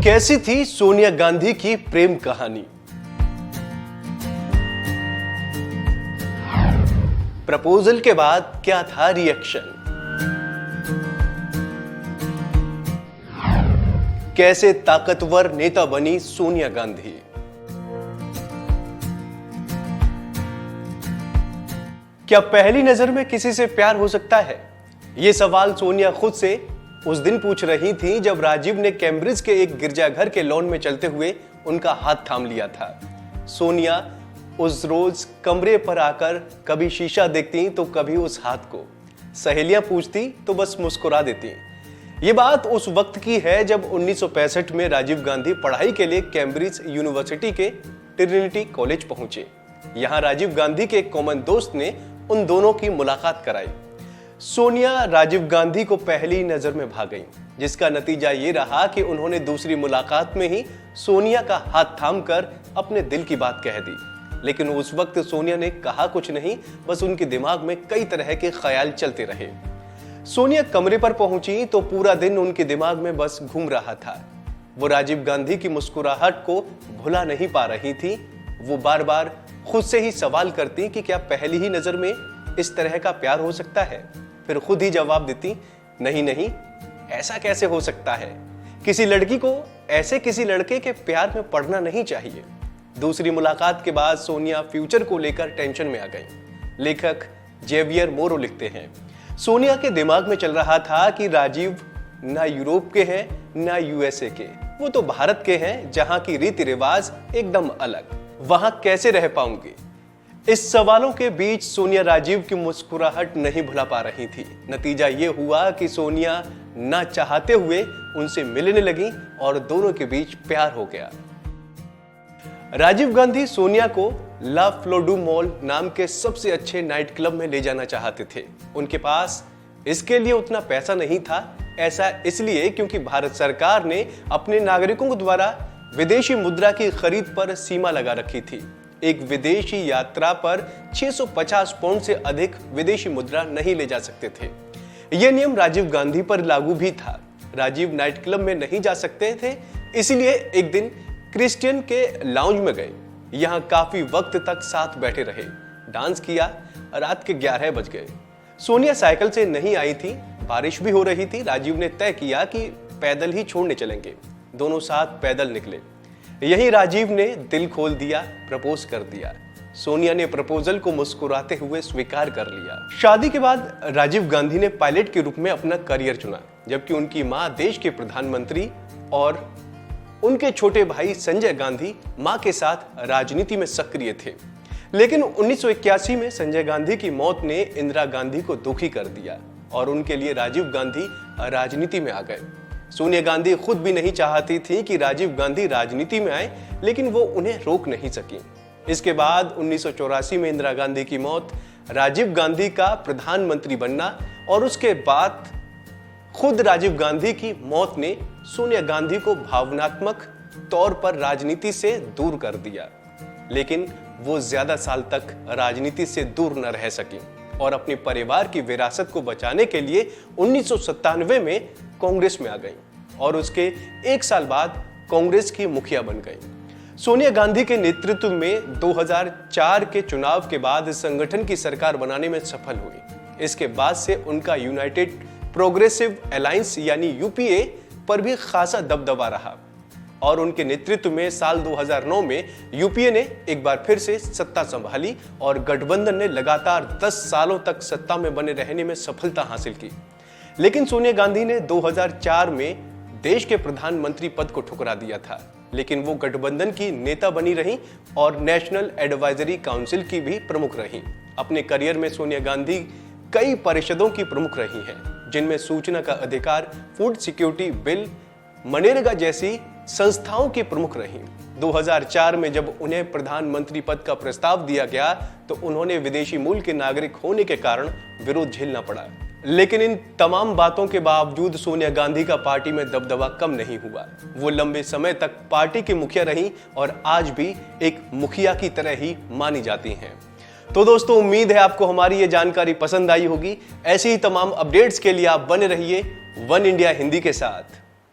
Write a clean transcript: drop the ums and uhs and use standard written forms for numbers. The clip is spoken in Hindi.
कैसी थी सोनिया गांधी की प्रेम कहानी? प्रपोजल के बाद क्या था रिएक्शन? कैसे ताकतवर नेता बनी सोनिया गांधी? क्या पहली नजर में किसी से प्यार हो सकता है? यह सवाल सोनिया खुद से उस दिन पूछ रही थी जब राजीव ने कैम्ब्रिज के एक गिरजाघर के लॉन में चलते हुए उनका हाथ थाम लिया था। सोनिया उस रोज कमरे पर आकर कभी शीशा देखती तो कभी उस हाथ को, सहेलियां पूछती तो बस मुस्कुरा देती। ये बात उस वक्त की है जब 1965 में राजीव गांधी पढ़ाई के लिए कैम्ब्रिज यूनिवर्सिटी के ट्रिनिटी कॉलेज पहुंचे। यहां राजीव गांधी के एक कॉमन दोस्त ने उन दोनों की मुलाकात कराई। सोनिया राजीव गांधी को पहली नजर में भा गईं, जिसका नतीजा ये रहा कि उन्होंने दूसरी मुलाकात में ही सोनिया का हाथ थामकर अपने दिल की बात कह दी। लेकिन उस वक्त सोनिया ने कहा कुछ नहीं, बस उनके दिमाग में कई तरह के ख्याल चलते रहे। सोनिया कमरे पर पहुंची तो पूरा दिन उनके दिमाग में बस घूम रहा था। वो राजीव गांधी की मुस्कुराहट को भुला नहीं पा रही थी। वो बार बार खुद से ही सवाल करती कि क्या पहली ही नजर में इस तरह का प्यार हो सकता है? फिर खुद ही जवाब देती, नहीं नहीं, ऐसा कैसे हो सकता है? किसी लड़की को ऐसे किसी लड़के के प्यार में पड़ना नहीं चाहिए। दूसरी मुलाकात के बाद सोनिया फ्यूचर को लेकर टेंशन में आ गई। लेखक जेवियर मोरो लिखते हैं, सोनिया के दिमाग में चल रहा था कि राजीव ना यूरोप के हैं ना यूएसए के, वो तो भारत के हैं जहां की रीति रिवाज एकदम अलग। वहां कैसे रह पाऊंगी? इस सवालों के बीच सोनिया राजीव की मुस्कुराहट नहीं भुला पा रही थी। नतीजा ये हुआ कि सोनिया ना चाहते हुए उनसे मिलने लगी और दोनों के बीच प्यार हो गया। राजीव गांधी सोनिया को ला फ्लोडू मॉल नाम के सबसे अच्छे नाइट क्लब में ले जाना चाहते थे। उनके पास इसके लिए उतना पैसा नहीं था। ऐसा इसलिए क्योंकि भारत सरकार ने अपने नागरिकों द्वारा विदेशी मुद्रा की खरीद पर सीमा लगा रखी थी। एक विदेशी यात्रा पर 650 पाउंड से अधिक विदेशी मुद्रा नहीं ले जा सकते थे। यह नियम राजीव गांधी पर लागू भी था। राजीव नाइट क्लब में नहीं जा सकते थे, इसलिए एक दिन क्रिस्टियन के लाउंज में गए। यहां काफी वक्त तक साथ बैठे रहे, डांस किया। रात के 11 बज गए। सोनिया साइकिल से नहीं आई थी, बारिश भी हो रही थी। राजीव ने तय किया कि पैदल ही छोड़ने चलेंगे। दोनों साथ पैदल निकले। यही राजीव ने दिल खोल दिया, प्रपोज कर दिया। सोनिया ने प्रपोजल को मुस्कुराते हुए स्वीकार कर लिया। शादी के बाद राजीव गांधी ने पायलट के रूप में अपना करियर चुना, जबकि उनकी मां देश के प्रधानमंत्री और उनके छोटे भाई संजय गांधी मां के साथ राजनीति में सक्रिय थे। लेकिन 1981 में संजय गांधी की मौत ने इंदिरा गांधी को दुखी कर दिया और उनके लिए राजीव गांधी राजनीति में आ गए। सोनिया गांधी खुद भी नहीं चाहती थी कि राजीव गांधी राजनीति में आए, लेकिन वो उन्हें रोक नहीं सकी। इसके बाद 1984 में इंदिरा गांधी की मौत, राजीव गांधी का प्रधानमंत्री बनना और उसके बाद खुद राजीव गांधी की मौत ने सोनिया गांधी को भावनात्मक तौर पर राजनीति से दूर कर दिया। लेकिन वो ज्यादा साल तक राजनीति से दूर न रह सकी और अपने परिवार की विरासत को बचाने के लिए 1997 में कांग्रेस में आ गई और उसके एक साल बाद कांग्रेस की मुखिया बन गई। सोनिया गांधी के नेतृत्व में 2004 के चुनाव के बाद संगठन की सरकार बनाने में सफल हुई। इसके बाद से उनका यूनाइटेड प्रोग्रेसिव अलायंस यानी यूपीए पर भी खासा दबदबा रहा और उनके नेतृत्व में साल 2009 में यूपीए ने एक बार फिर से सत्ता संभाली और गठबंधन ने लगातार 10 सालों तक सत्ता में बने रहने में सफलता हासिल की। लेकिन सोनिया गांधी ने 2004 में देश के प्रधानमंत्री पद को ठुकरा दिया था, लेकिन वो गठबंधन की नेता बनी रही और नेशनल एडवाइजरी काउंसिल की भी प्रमुख रही। अपने करियर में सोनिया गांधी कई परिषदों की प्रमुख रही हैं, जिनमें सूचना का अधिकार, फूड सिक्योरिटी बिल, मनरेगा जैसी संस्थाओं की प्रमुख रही। 2004 में जब उन्हें प्रधानमंत्री पद का प्रस्ताव दिया गया तो उन्होंने विदेशी मूल के नागरिक होने के कारण विरोध झेलना पड़ा। लेकिन इन तमाम बातों के बावजूद सोनिया गांधी का पार्टी में दबदबा कम नहीं हुआ। वो लंबे समय तक पार्टी की मुखिया रही और आज भी एक मुखिया की तरह ही मानी जाती हैं। तो दोस्तों, उम्मीद है आपको हमारी ये जानकारी पसंद आई होगी। ऐसी ही तमाम अपडेट्स के लिए आप बने रहिए वन इंडिया हिंदी के साथ।